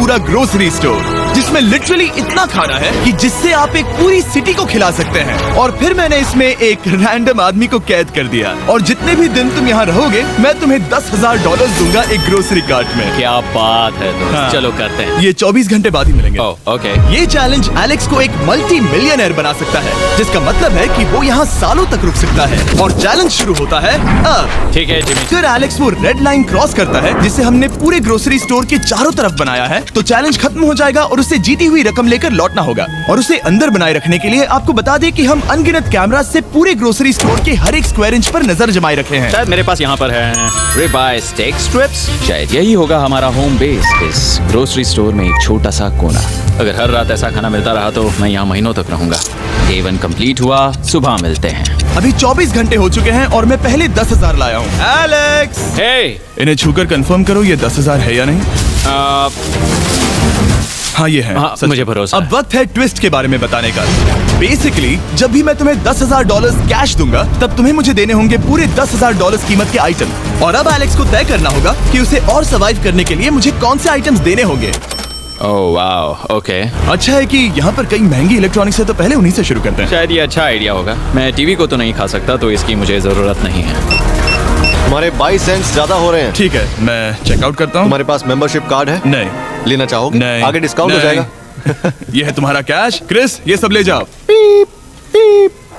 पूरा grocery store जिसमें literally इतना खाना है कि जिससे आप एक पूरी सिटी को खिला सकते हैं। और फिर मैंने इसमें एक रैंडम आदमी को कैद कर दिया और जितने भी दिन तुम यहाँ रहोगे मैं तुम्हें $10,000 दूंगा एक ग्रोसरी कार्ट में। क्या बात है दोस्त। हाँ। चलो करते हैं। ये 24 घंटे बाद ही मिलेंगे। ओके। ये चैलेंज एलेक्स को एक मल्टी मिलियनर बना सकता है, जिसका मतलब है कि वो यहाँ सालों तक रुक सकता है। और चैलेंज शुरू होता है अब। ठीक है जिमी। फिर एलेक्स वो रेड लाइन क्रॉस करता है जिसे हमने पूरे ग्रोसरी स्टोर के चारों तरफ बनाया है, तो चैलेंज खत्म हो जाएगा और उसे जीती हुई रकम लेकर लौटना होगा। और उसे अंदर बनाए रखने के लिए आपको बता दें कि हम अनगिनत कैमरा से पूरे ग्रोसरी स्टोर के हर एक स्क्वायर इंच पर नजर जमाए रखे हैं। शायद मेरे पास यहाँ पर है रिबाई स्टेक स्ट्रिप्स। शायद यही होगा हमारा होम बेस, इस ग्रोसरी स्टोर में एक छोटा सा कोना। अगर हर रात ऐसा खाना मिलता रहा तो मैं यहाँ महीनों तक रहूंगा। डे 1 कंप्लीट हुआ, सुबह मिलते हैं। अभी 24 घंटे हो चुके हैं और मैं पहले 10,000 लाया हूँ। एलेक्स, हे इन्हें छूकर कंफर्म करो ये 10,000 है या नहीं। हाँ ये है। हाँ, सच। मुझे भरोसा अब वक्त है ट्विस्ट के बारे में बताने का। बेसिकली जब भी मैं तुम्हें $10,000 कैश दूंगा तब तुम्हें मुझे देने होंगे पूरे $10,000 कीमत के आइटम। और अब एलेक्स को तय करना होगा कि उसे और सर्वाइव करने के लिए मुझे कौन से आइटम्स देने होंगे। ओह वाह, ओके। अच्छा है कि यहाँ पर कई महंगी इलेक्ट्रॉनिक्स है, तो पहले उन्हीं से शुरू करते हैं। शायद ये अच्छा आइडिया होगा। मैं टीवी को तो नहीं खा सकता, तो इसकी मुझे जरूरत नहीं है। हमारे 22 सेंट्स ज्यादा हो रहे हैं। ठीक है, मैं चेकआउट करता हूँ। तुम्हारे पास मेंबरशिप कार्ड है? नहीं। लेना चाहोगे? नहीं। आगे डिस्काउंट हो नहीं। जाएगा। ये है तुम्हारा कैश। क्रिस, ये सब ले जाओ।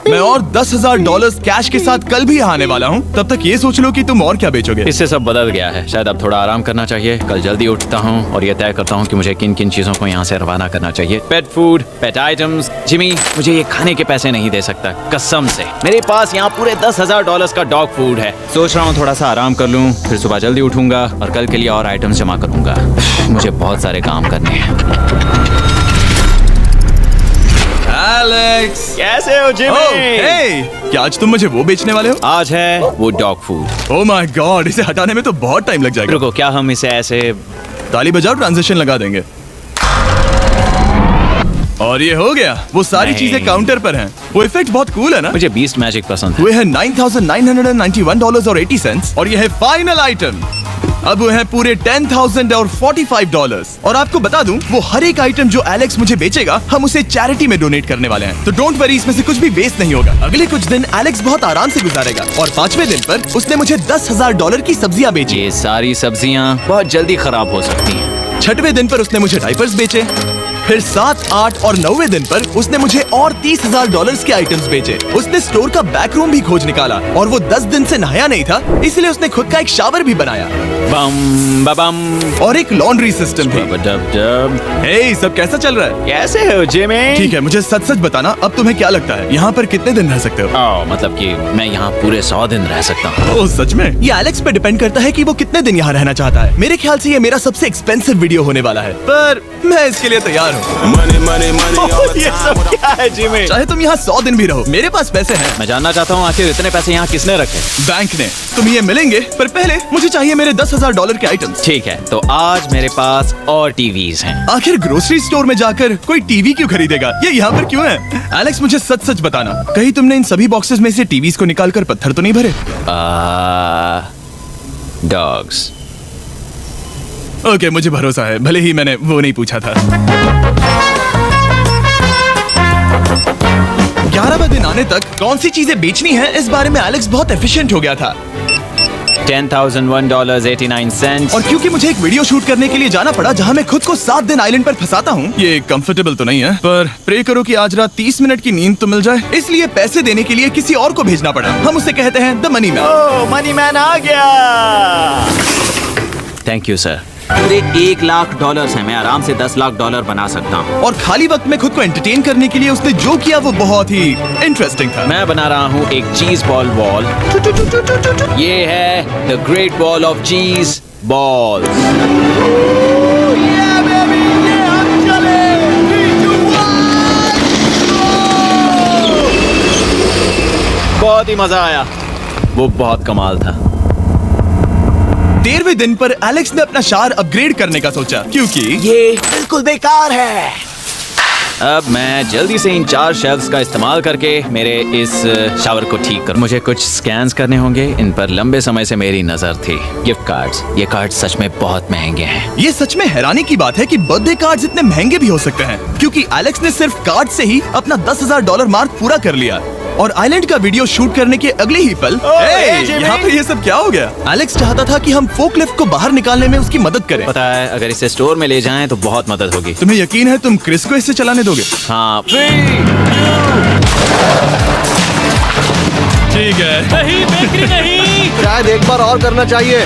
मैं और $10,000 कैश के साथ कल भी आने वाला हूँ। तब तक ये सोच लो कि तुम और क्या बेचोगे। इससे सब बदल गया है। शायद अब थोड़ा आराम करना चाहिए। कल जल्दी उठता हूँ और ये तय करता हूँ कि मुझे किन किन चीजों को यहाँ से रवाना करना चाहिए। पेट फूड, पेट आइटम्स। जिमी मुझे ये खाने के पैसे नहीं दे सकता, कसम से। मेरे पास यहाँ पूरे $10,000 का डॉग फूड है। सोच रहा हूँ थोड़ा सा आराम कर लूँ, फिर सुबह जल्दी उठूंगा और कल के लिए और आइटम्स जमा करूंगा। मुझे बहुत सारे काम करने हैं। एलेक्स, कैसे हो जिमी? हे, क्या आज तुम मुझे वो बेचने वाले हो? आज है वो dog food. Oh my God, इसे हटाने में तो बहुत टाइम लग जाएगा। रुको, क्या हम इसे ऐसे ताली बजाओ, ट्रांजिशन लगा देंगे। और ये हो गया। वो सारी नहीं। चीजें काउंटर पर हैं। वो इफेक्ट बहुत कूल है ना? मुझे बीस्ट मैजिक पसंद है। वो है $9,991.80 और ये है फाइनल आइटम। अब वो है पूरे $10,045 और आपको बता दूं, वो हर एक आइटम जो एलेक्स मुझे बेचेगा हम उसे चैरिटी में डोनेट करने वाले हैं। तो डोंट वरी, इसमें से कुछ भी वेस्ट नहीं होगा। अगले कुछ दिन एलेक्स बहुत आराम से गुजारेगा और 5वें दिन पर उसने मुझे $10,000 की सब्जियां बेची। ये सारी सब्जियां बहुत जल्दी खराब हो सकती हैं। 6वें दिन पर उसने मुझे डाइपर्स बेचे। फिर 7, 8 और 9वें दिन पर उसने मुझे और $30,000 के आइटम्स बेचे। उसने स्टोर का बैक रूम भी खोज निकाला और वो 10 दिन से नहाया नहीं था, इसलिए उसने खुद का एक शावर भी बनाया। बम बम और एक लॉन्ड्री सिस्टम भी। हे, सब कैसा चल रहा है? कैसे हो जिमी? ठीक है, मुझे सच सच बताना, अब तुम्हें क्या लगता है यहाँ पर कितने दिन रह सकते हो? मतलब कि मैं यहाँ पूरे 100 दिन रह सकता हूँ। ओह सच में? ये एलेक्स पे डिपेंड करता है कि वो कितने दिन यहाँ रहना चाहता है। मेरे ख्याल से ये मेरा सबसे एक्सपेंसिव वीडियो होने वाला है, पर मैं इसके लिए तैयार हूँ। ये सब क्या है जिमी? चाहे तुम यहाँ 100 दिन भी रहो, मेरे पास पैसे हैं। मैं जानना चाहता हूँ आखिर इतने पैसे यहाँ किसने रखे? बैंक ने। तुम ये मिलेंगे, पर पहले मुझे चाहिए मेरे $10,000 के आइटम्स। ठीक है, तो आज मेरे पास और टीवीज हैं। आखिर ग्रोसरी स्टोर में जाकर कोई टीवी क्यों खरीदेगा? ये यहाँ पर क्यों है? एलेक्स, मुझे सच सच बताना, कहीं तुमने इन सभी बॉक्सेस में से टीवीज को निकालकर पत्थर तो नहीं भरे? डॉग्स। ओके, मुझे भरोसा है, भले ही मैंने वो नहीं पूछा था। 11वें दिन आने तक कौन सी चीजें बेचनी है, इस बारे में एलेक्स बहुत एफिशिएंट हो गया था। $10,001.89। और क्योंकि मुझे एक वीडियो शूट करने के लिए जाना पड़ा जहां मैं खुद को 7 दिन आइलैंड पर फंसाता हूँ, ये कंफर्टेबल तो नहीं है, पर प्रे करो कि आज रात 30 मिनट की नींद तो मिल जाए। इसलिए पैसे देने के लिए किसी और को भेजना पड़ा। हम उसे कहते हैं the money man. Oh, money man आ गया। Thank you sir. पूरे $1 लाख हैं। मैं आराम से $10 लाख बना सकता हूँ। और खाली वक्त में खुद को एंटरटेन करने के लिए उसने जो किया वो बहुत ही इंटरेस्टिंग था। मैं बना रहा हूँ एक चीज बॉल वॉल। ये है द ग्रेट वॉल ऑफ चीज बॉल्स। बहुत ही मजा आया, वो बहुत कमाल था। 13वें दिन पर एलेक्स ने अपना शार अपग्रेड करने का सोचा, क्योंकि ये बिल्कुल बेकार है। अब मैं जल्दी से इन 4 शेल्फ्स का इस्तेमाल करके मेरे इस शावर को ठीक कर, मुझे कुछ स्कैन्स करने होंगे। इन पर लंबे समय से मेरी नजर थी। गिफ्ट कार्ड्स, ये कार्ड सच में बहुत महंगे हैं। ये सच में हैरानी की बात है कि बर्थडे कार्ड्स इतने महंगे भी हो सकते हैं, क्योंकि एलेक्स ने सिर्फ कार्ड से ही अपना $10,000 मार्क पूरा कर लिया। और आइलैंड का वीडियो शूट करने के अगले ही पल यहाँ पे ये सब क्या हो गया? एलेक्स चाहता था कि हम फोकलिफ्ट को बाहर निकालने में उसकी मदद करें। पता है, अगर इसे स्टोर में ले जाएं तो बहुत मदद होगी। तुम्हें यकीन है तुम क्रिस को इससे चलाने दोगे? हाँ। ठीक है। नहीं बेकरी नहीं। शायद एक बार और करना चाहिए।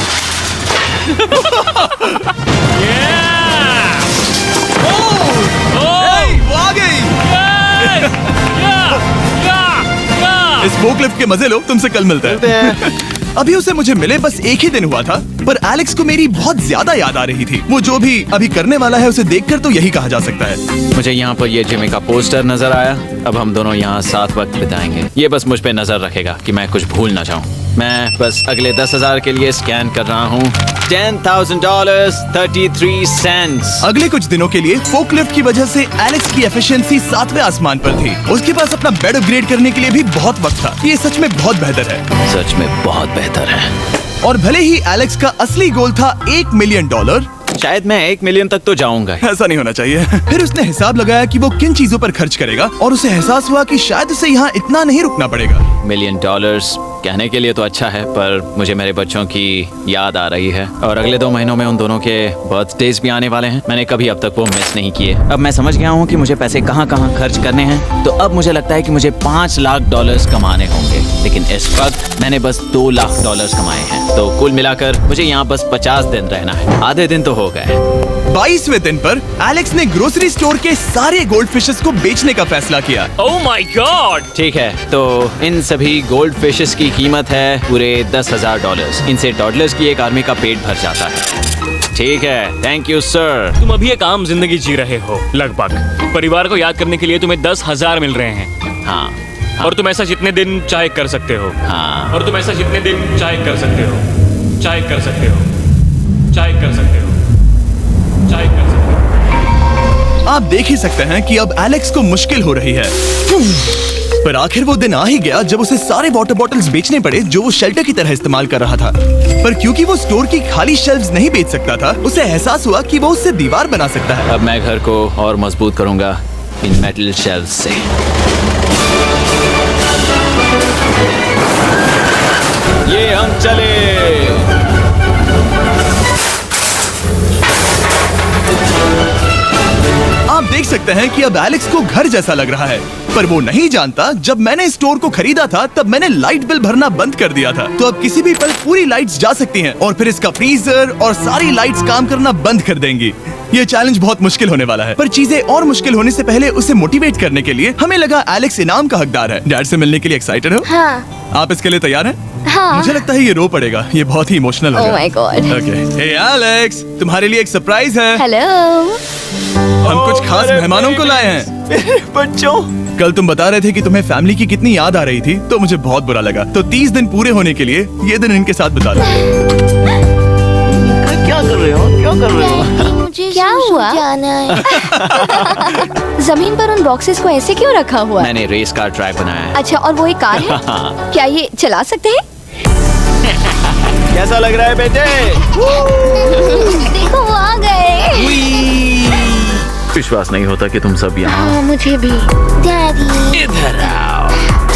वो आ गई। इस फोकलिफ्ट के मजे लो, तुमसे कल मिलते हैं। अभी उसे मुझे मिले बस एक ही दिन हुआ था, पर एलेक्स को मेरी बहुत ज्यादा याद आ रही थी। वो जो भी अभी करने वाला है उसे देखकर तो यही कहा जा सकता है। मुझे यहाँ पर ये जिमी का पोस्टर नजर आया। अब हम दोनों यहाँ साथ वक्त बिताएंगे। ये बस मुझ पे नजर रखेगा कि मैं कुछ भूल ना जाऊँ। मैं बस अगले 10,000 के लिए स्कैन कर रहा हूँ। $10,000 33 सेंट्स। अगले कुछ दिनों के लिए फोकलिफ्ट की वजह से एलेक्स की एफिशिएंसी 7वें आसमान पर थी। उसके पास अपना बेड अपग्रेड करने के लिए भी बहुत वक्त था। ये सच में बहुत बेहतर है। सच में बहुत बेहतर है। और भले ही एलेक्स का असली गोल था $1 मिलियन, शायद मैं 1 मिलियन तक तो जाऊंगा। ऐसा नहीं होना चाहिए। फिर उसने हिसाब लगाया कि वो किन चीजों पर खर्च करेगा, और उसे एहसास हुआ कि शायद उसे यहाँ इतना नहीं रुकना पड़ेगा। $1 मिलियन कहने के लिए तो अच्छा है, पर मुझे मेरे बच्चों की याद आ रही है। और अगले 2 महीनों में उन दोनों के बर्थडेज भी आने वाले हैं। मैंने कभी अब तक वो मिस नहीं किए। अब मैं समझ गया हूँ कि मुझे पैसे कहाँ कहाँ खर्च करने हैं। तो अब मुझे लगता है कि मुझे $5 लाख कमाने होंगे। लेकिन इस वक्त मैंने बस $2 लाख कमाए हैं। तो कुल मिलाकर मुझे यहाँ बस 50 दिन रहना है। आधे दिन तो हो गए। 22वें दिन पर एलेक्स ने ग्रोसरी स्टोर के सारे गोल्ड फिशेस को बेचने का फैसला किया। Oh my God. ठीक है, तो इन सभी गोल्ड फिशेस की कीमत है पूरे $10,000। इनसे टॉडलर्स की एक आर्मी का पेट भर जाता है। ठीक है, थैंक यू सर। तुम अभी एक आम जिंदगी जी रहे हो लगभग। परिवार को याद करने के लिए तुम्हें 10,000 मिल रहे हैं। हाँ। और तुम ऐसा जितने दिन चाहे कर सकते हो। हाँ। और तुम ऐसा जितने दिन चाहे कर सकते हो। चाहे कर सकते हो। चाहे कर सकते हो। चाहे कर सकते हो। आप देख ही सकते हैं कि अब एलेक्स को मुश्किल हो रही है। पर आखिर वो दिन आ ही गया जब उसे सारे वाटर बॉटल्स बेचने पड़े जो वो शेल्टर की तरह इस्तेमाल कर रहा था। पर क्योंकि वो स्टोर की खाली शेल्फ्स नहीं बेच सकता था, उसे एहसास हुआ कि वो उससे दीवार बना सकता है। अब मैं घर को और मजबूत करूंगा इन मेटल शेल्फ्स से। ये हम चले। आप देख सकते हैं कि अब एलेक्स को घर जैसा लग रहा है, पर वो नहीं जानता जब मैंने स्टोर को खरीदा था तब मैंने लाइट बिल भरना बंद कर दिया था। तो अब किसी भी पल पूरी लाइट्स जा सकती हैं और फिर इसका फ्रीजर और सारी लाइट्स काम करना बंद कर देंगी। ये चैलेंज बहुत मुश्किल होने वाला है, पर चीजें और मुश्किल होने से पहले उसे मोटिवेट करने के लिए हमें लगा एलेक्स इनाम का हकदार है। डैड से मिलने के लिए एक्साइटेड हो? हाँ। आप इसके लिए तैयार हैं? हाँ। मुझे लगता है ये रो पड़ेगा। ये बहुत ही emotional Oh my God. Okay, hey Alex, तुम्हारे लिए एक सरप्राइज है। हेलो। हम कुछ खास मेहमानों को लाए हैं। बच्चों, कल तुम बता रहे थे कि तुम्हें फैमिली की कितनी याद आ रही थी, तो मुझे बहुत बुरा लगा। तो 30 दिन पूरे होने के लिए ये दिन इनके साथ बिता लो। क्या कर रहे हो? क्या कर रहे हो? मुझे क्या हुआ? जाना है। जमीन पर उन बॉक्सेस को ऐसे क्यों रखा हुआ है? मैंने रेस कार ट्रैक बनाया है। अच्छा, और वो एक कार है? क्या ये चला सकते हैं? कैसा लग रहा है बेटे? देखो वो आ गए। विश्वास नहीं होता कि तुम सब यहाँ। हाँ, मुझे भी। डैडी। इधर आओ।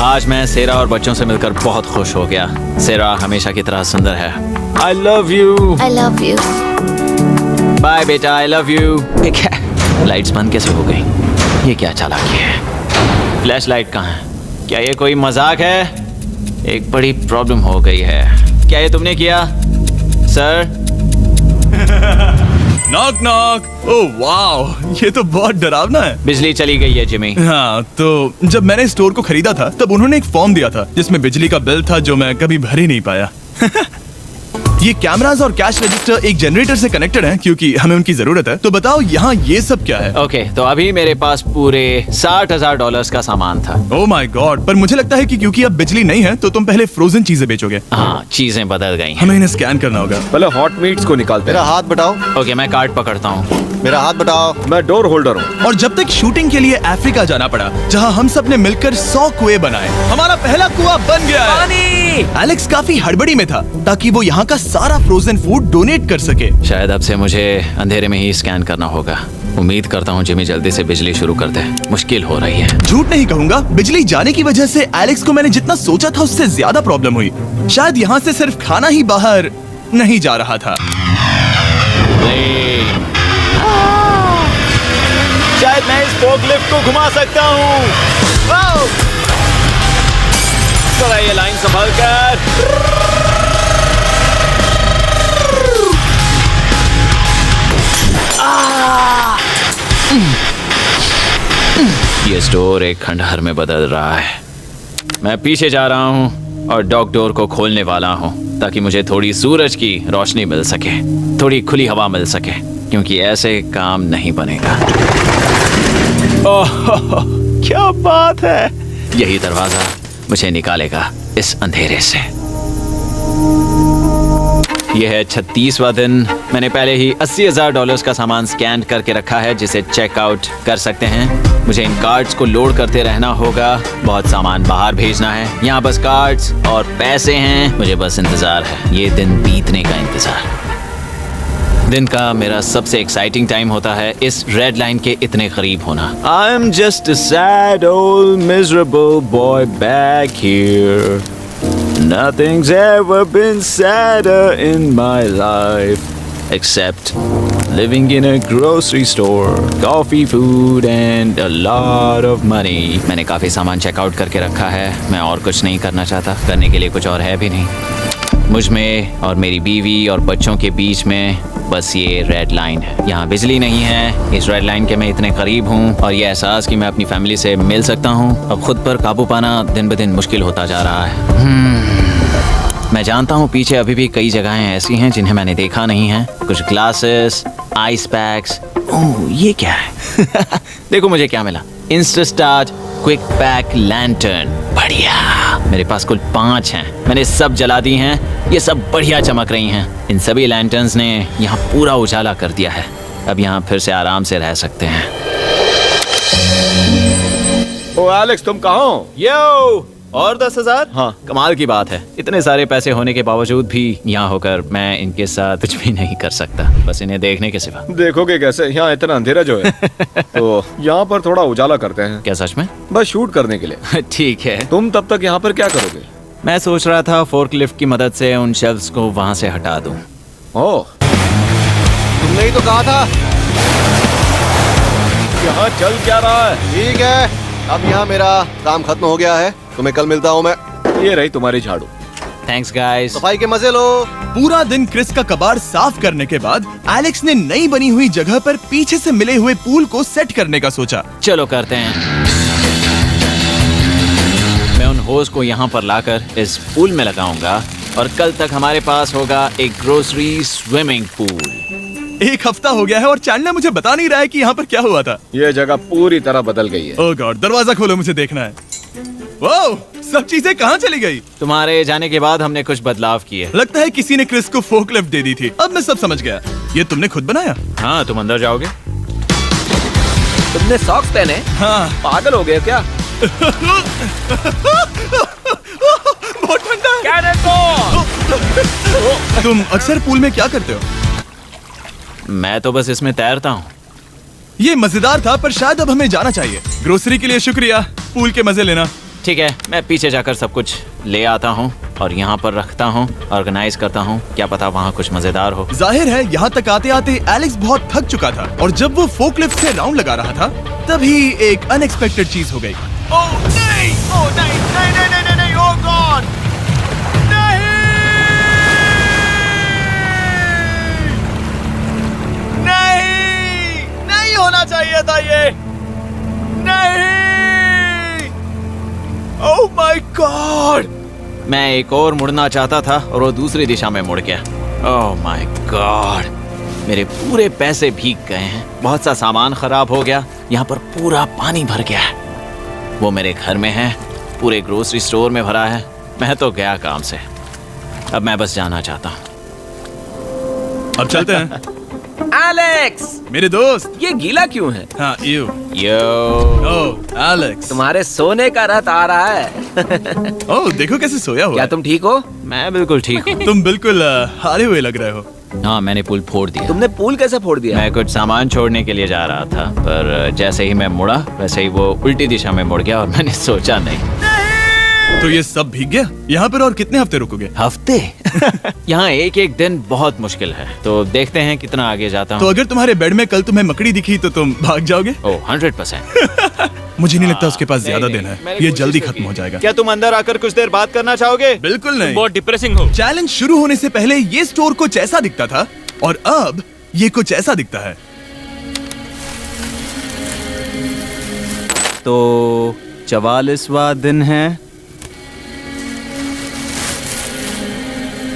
आज मैं सेरा और बच्चों से मिलकर बहुत खुश हो गया। सेरा हमेशा की तरह सुंदर है। I love you। I love you। Bye बेटा, I love you। ठीक है। लाइट्स बंद कैसे हो गई? ये क्या चालाकी है? फ्लैश लाइट कहाँ है? क्या ये कोई मजाक है? एक बड़ी प्रॉब्लम हो गई है। क्या ये तुमने किया, sir? Knock knock. Oh wow, ये तो बहुत डरावना है। बिजली चली गई है जिमी। हाँ, तो जब मैंने स्टोर को खरीदा था तब उन्होंने एक फॉर्म दिया था जिसमें बिजली का बिल था जो मैं कभी भर ही नहीं पाया। ये कैमरास और कैश रजिस्टर एक जनरेटर से कनेक्टेड हैं क्योंकि हमें उनकी जरूरत है। तो बताओ यहाँ ये सब क्या है? ओके, तो अभी मेरे पास पूरे $60,000 का सामान था। ओह माय गॉड, पर मुझे लगता है कि क्योंकि अब बिजली नहीं है तो तुम पहले फ्रोजन चीजें बेचोगे। हाँ, चीजें बदल गई हैं। हमें इन्हें स्कैन करना होगा। पहले हॉट मीट्स को निकालते मेरा हैं। हाथ बढ़ाओ। ओके, मैं कार्ड पकड़ता हूँ। मेरा हाथ बढ़ाओ। मैं डोर होल्डर हूँ। और जब तक शूटिंग के लिए अफ्रीका जाना पड़ा, जहाँ हम सब ने मिलकर 100 कुएं बनाए, हमारा पहला कुआं बन गया है। एलेक्स काफी हड़बड़ी में था ताकि वो यहाँ का सारा फ्रोजन फूड डोनेट कर सके। शायद अब से मुझे अंधेरे में ही स्कैन करना होगा। उम्मीद करता हूँ जिमी जल्दी से बिजली शुरू कर दे। मुश्किल हो रही है। झूठ नहीं कहूंगा, बिजली जाने की वजह से एलेक्स को मैंने जितना सोचा था उससे ज्यादा प्रॉब्लम हुई। शायद यहाँ से सिर्फ खाना ही बाहर नहीं जा रहा था। शायद मैं इस फोकलिफ्ट को घुमा सकता हूँ। थोड़ा ये लाइन संभाल कर। ये स्टोर एक खंडहर में बदल रहा है। मैं पीछे जा रहा हूँ और डॉक डोर को खोलने वाला हूँ ताकि मुझे थोड़ी सूरज की रोशनी मिल सके, थोड़ी खुली हवा मिल सके, क्योंकि ऐसे काम नहीं बनेगा। ओह, क्या बात है! यही दरवाजा मुझे निकालेगा इस अंधेरे से। यह है 36वां दिन। मैंने पहले ही $80,000 का सामान स्कैन करके रखा है जिसे चेकआउट कर सकते हैं। मुझे इन कार्ड्स को लोड करते रहना होगा। बहुत सामान बाहर भेजना है। यहाँ बस कार्ड्स और पैसे हैं। मुझे बस इंतजार है, ये दिन बीतने का इंतजार। दिन का मेरा सबसे एक्साइटिंग टाइम होता है इस रेड लाइन के इतने करीब होना। I am just a sad old miserable boy back here. Nothing's ever been sadder in my life except living in a grocery store, coffee, food and a lot of money. मैंने काफी सामान checkout करके रखा है। मैं और कुछ नहीं करना चाहता। करने के लिए कुछ और है भी नहीं। मुझ में और मेरी बीवी और बच्चों के बीच में बस ये रेड लाइन है। यहाँ बिजली नहीं है। इस रेड लाइन के मैं इतने करीब हूँ और ये एहसास कि मैं अपनी फैमिली से मिल सकता हूँ अब खुद पर काबू पाना दिन ब दिन मुश्किल होता जा रहा है। मैं जानता हूँ पीछे अभी भी कई जगहें ऐसी हैं जिन्हें मैंने देखा नहीं है। कुछ ग्लासेस, आइस पैक्स। ओह, ये क्या है? देखो मुझे क्या मिला। इंस्टास्टार्ट क्विक पैक लैंटर्न। बढ़िया। मेरे पास कुल 5 हैं। मैंने सब जला दी हैं। ये सब बढ़िया चमक रही हैं। इन सभी लैंटर्न्स ने यहाँ पूरा उजाला कर दिया है। अब यहाँ फिर से आराम से रह सकते हैं। ओ एलेक्स, तुम कहाँ हो? यो, और 10,000? हाँ। कमाल की बात है। इतने सारे पैसे होने के बावजूद भी यहाँ होकर मैं इनके साथ कुछ भी नहीं कर सकता, बस इन्हें देखने के सिवा। देखोगे कैसे? यहाँ इतना अंधेरा जो है। तो यहाँ पर थोड़ा उजाला करते हैं। क्या सच में? बस शूट करने के लिए। ठीक है। तुम तब तक यहाँ पर क्या करोगे? मैं सोच रहा था फोर्कलिफ्ट की मदद से उन शेल्फ्स को वहाँ से हटा दूँ। ओह, तुमने ही तो कहा था। यहाँ चल क्या रहा है? ठीक है, अब यहाँ मेरा काम खत्म हो गया है। तुम्हें कल मिलता हूँ मैं। ये रही तुम्हारी झाड़ू। Thanks guys. सफाई के मजे लो। पूरा दिन क्रिस का कबाड़ साफ करने के बाद एलेक्स ने नई बनी हुई जगह पर पीछे से मिले हुए पूल को सेट करने का सोचा। चलो करते हैं। मैं उन होज को यहाँ पर लाकर इस पूल में लगाऊंगा और कल तक हमारे पास होगा एक ग्रोसरी स्विमिंग पूल। एक हफ्ता हो गया है और चैंडलर मुझे बता नहीं रहा है कि यहाँ पर क्या हुआ था। ये जगह पूरी तरह बदल गई है। ओह गॉड, दरवाजा खोलो, मुझे देखना है। वाओ, सब चीजें कहाँ चली गई? तुम्हारे जाने के बाद हमने कुछ बदलाव किए। लगता है किसी ने क्रिस को फोकलिफ्ट दे दी थी। अब मैं सब समझ गया। ये तुमने खुद बनाया? हाँ, तुम अंदर जाओगे? तुमने सॉक्स पहने? हाँ। पागल हो गए क्या? बहुत ठंडा है। तुम अक्सर पूल में क्या करते हो? मैं तो बस इसमें तैरता हूँ। ये मजेदार था, पर शायद अब हमें जाना चाहिए। ग्रोसरी के लिए शुक्रिया, पूल के मजे लेना। ठीक है, मैं पीछे जाकर सब कुछ ले आता हूँ और यहाँ पर रखता हूँ, ऑर्गेनाइज करता हूँ। क्या पता वहाँ कुछ मजेदार हो। जाहिर है यहाँ तक आते आते एलेक्स बहुत थक चुका था और जब वो फोकलिफ्ट से राउंड लगा रहा था तभी एक अनएक्सपेक्टेड चीज हो गई। ओह नहीं, ओह नहीं, नहीं, नहीं, नहीं, नहीं, ओह गॉड, नहीं, नहीं, नहीं होना चाहिए था ये, नहीं, ओह माय गॉड। मैं एक और मुड़ना चाहता था और वो दूसरी दिशा में मुड़ गया। ओह माय गॉड, मेरे पूरे पैसे भीग गए हैं। बहुत सा सामान खराब हो गया, यहाँ पर पूरा पानी भर गया है। वो मेरे घर में है, पूरे ग्रोसरी स्टोर में भरा है। मैं तो गया काम से, अब मैं बस जाना चाहता हूँ। अब चलते हैं। एलेक्स, मेरे दोस्त। ये गीला क्यों है? हाँ यू। Yo, oh Alex. तुम्हारे सोने का रथ आ रहा है। ओह देखो कैसे सोया हुआ क्या है। तुम ठीक हो? मैं बिल्कुल ठीक हूँ। तुम बिल्कुल हारे हुए लग रहे हो। हाँ, मैंने पुल फोड़ दिया। तुमने पुल कैसे फोड़ दिया? मैं कुछ सामान छोड़ने के लिए जा रहा था, पर जैसे ही मैं मुड़ा वैसे ही वो उल्टी दिशा में मुड़ गया और मैंने सोचा नहीं। तो ये सब भीग गया। यहाँ पर और कितने हफ्ते रुकोगे? हफ्ते? यहाँ एक एक दिन बहुत मुश्किल है, तो देखते हैं कितना आगे जाता तो हूँ। अगर तुम्हारे बेड में कल तुम्हें मकड़ी दिखी तो तुम भाग जाओगे? ओह 100%। मुझे नहीं लगता उसके पास ज्यादा नहीं, दिन है। मैंने ये कोशिश जल्दी तो खत्म की। हो जाएगा। क्या तुम अंदर आकर कुछ देर बात करना चाहोगे? बिल्कुल नहीं। बहुत डिप्रेसिंग हो। चैलेंज शुरू होने से पहले ये स्टोर कुछ ऐसा दिखता था और अब ये कुछ ऐसा दिखता है। तो 44वां दिन है।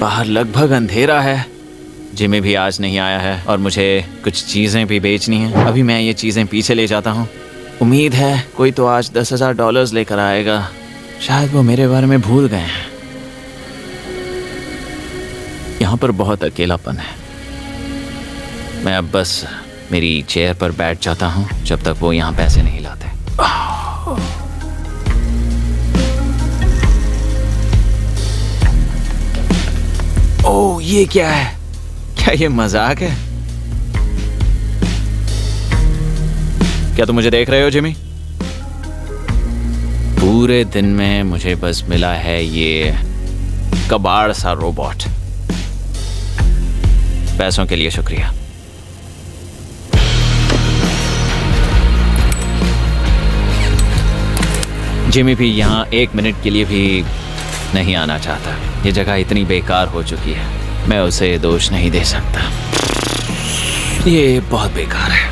बाहर लगभग अंधेरा है। जिमी भी आज नहीं आया है और मुझे कुछ चीजें भी बेचनी हैं। अभी मैं ये चीजें पीछे ले जाता हूँ। उम्मीद है कोई तो आज $10,000 लेकर आएगा। शायद वो मेरे बारे में भूल गए हैं। यहाँ पर बहुत अकेलापन है। मैं अब बस मेरी चेयर पर बैठ जाता हूँ जब तक वो यहाँ पैसे नहीं लाते। ओह, ये क्या है? क्या ये मजाक है? क्या तुम मुझे देख रहे हो जिमी? पूरे दिन में मुझे बस मिला है ये कबाड़ सा रोबोट। पैसों के लिए शुक्रिया। जिमी भी यहाँ 1 मिनट के लिए भी नहीं आना चाहता। ये जगह इतनी बेकार हो चुकी है, मैं उसे दोष नहीं दे सकता। ये बहुत बेकार है।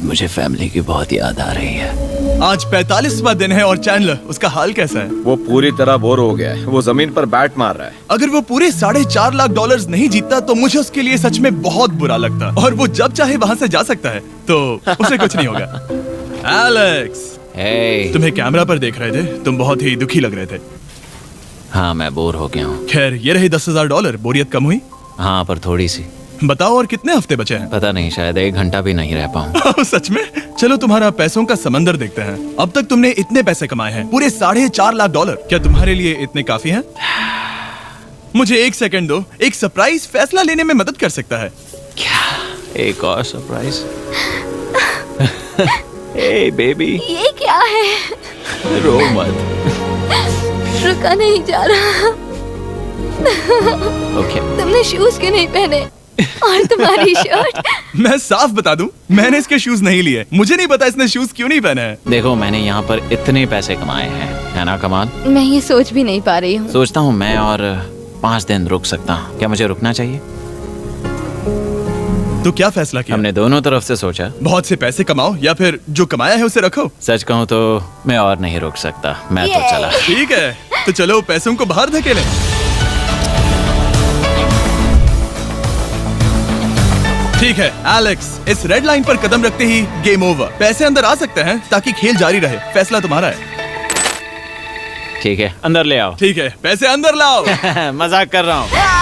मुझे फैमिली की बहुत याद आ रही है। आज 45वां दिन है और चैंडलर, उसका हाल कैसा है? वो पूरी तरह बोर हो गया है। वो जमीन पर बैट मार रहा है। अगर वो पूरे $4.5 लाख नहीं जीतता तो मुझे उसके लिए सच में बहुत बुरा लगता। और वो जब चाहे वहाँ से जा सकता है, तो उसे कुछ नहीं होगा। एलेक्स, hey, तुम्हें कैमरा पर देख रहे थे। तुम बहुत ही दुखी लग रहे थे। हाँ, मैं बोर हो गया हूँ। खैर, ये रही $10,000। बोरियत कम हुई? हाँ, पर थोड़ी सी। बताओ और कितने हफ्ते बचे हैं? पता नहीं, शायद 1 घंटा भी नहीं रह पाऊँ। सच में? चलो तुम्हारा पैसों का समंदर देखते हैं। अब तक तुमने इतने पैसे कमाए हैं, पूरे $4.5 लाख। क्या तुम्हारे लिए इतने काफी हैं? मुझे 1 सेकंड दो। एक सरप्राइज फैसला लेने में मदद कर सकता है। क्या? एक और सरप्राइज? हे बेबी, ये क्या है? रो मत। रुका नहीं जा रहा। ओके। तुमने शूज क्यों नहीं पहने? और तुम्हारी शर्ट? मैं साफ बता दूं, मैंने इसके शूज नहीं लिए। मुझे नहीं पता इसने शूज क्यों नहीं पहने हैं। देखो, मैंने यहाँ पर इतने पैसे कमाए हैं, है ना कमाल? मैं ये सोच भी नहीं पा रही हूँ। सोचता हूँ मैं और 5 दिन रुक सकता हूँ। क्या मुझे रुकना चाहिए? तो क्या फैसला किया? हमने दोनों तरफ से सोचा। बहुत से पैसे कमाओ या फिर जो कमाया है उसे रखो। सच कहूँ तो मैं और नहीं रुक सकता। मैं तो चला। ठीक है, तो चलो पैसों को बाहर धकेलें। ठीक है एलेक्स, इस रेड लाइन पर कदम रखते ही गेम ओवर। पैसे अंदर आ सकते हैं ताकि खेल जारी रहे। फैसला तुम्हारा है। ठीक है, अंदर ले आओ। ठीक है, पैसे अंदर लाओ। मजाक कर रहा हूँ।